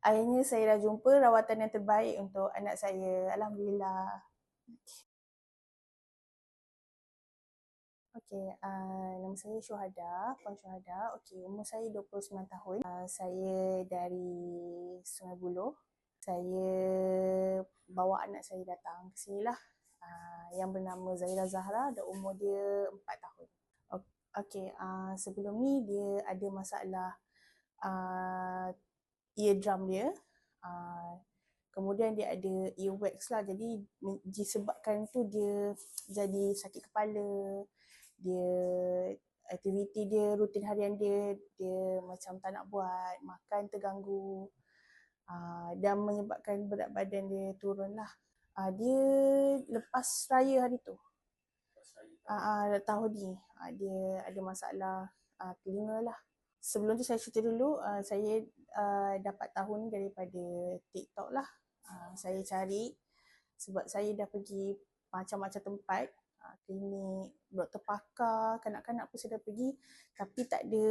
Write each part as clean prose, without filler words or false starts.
Akhirnya saya dah jumpa rawatan yang terbaik untuk anak saya. Alhamdulillah. Okey, nama saya Syuhada, Puan Syuhada. Okey, umur saya 29 tahun. Saya dari Sungai Buloh. Saya bawa anak saya datang ke sini lah. Yang bernama Zahira Zahra dan umur dia 4 tahun. Okey, sebelum ni dia ada masalah uh, eardrum dia. Uh, Kemudian dia ada earwax lah, jadi disebabkan tu dia jadi sakit kepala, dia aktiviti dia, rutin harian dia macam tak nak buat, makan terganggu, dan menyebabkan berat badan dia turun lah. Dia lepas raya hari tu, tahun ni, dia ada masalah telinga lah. Sebelum tu saya cerita dulu, saya dapat tahu ni daripada TikTok lah. Saya cari sebab saya dah pergi macam-macam tempat, klinik, doktor pakar, kanak-kanak pun saya dah pergi, tapi tak ada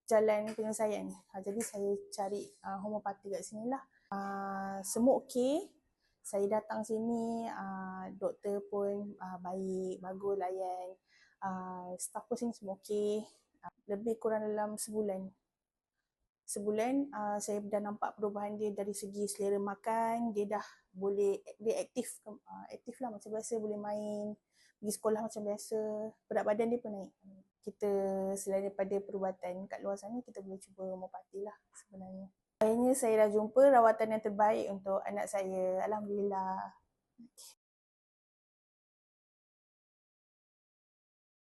jalan penyelesaian. Jadi saya cari homeopati kat sini lah. Semua okey. Saya datang sini, doktor pun baik, bagus layan. Staff pun sini semua okey. Lebih kurang dalam sebulan. Saya dah nampak perubahan dia dari segi selera makan, dia dah boleh, dia aktif lah macam biasa, boleh main, pergi sekolah macam biasa, berat badan dia pun naik. Kita selain daripada perubatan kat luar sana, kita boleh cuba homeopati lah sebenarnya. Akhirnya saya dah jumpa rawatan yang terbaik untuk anak saya. Alhamdulillah.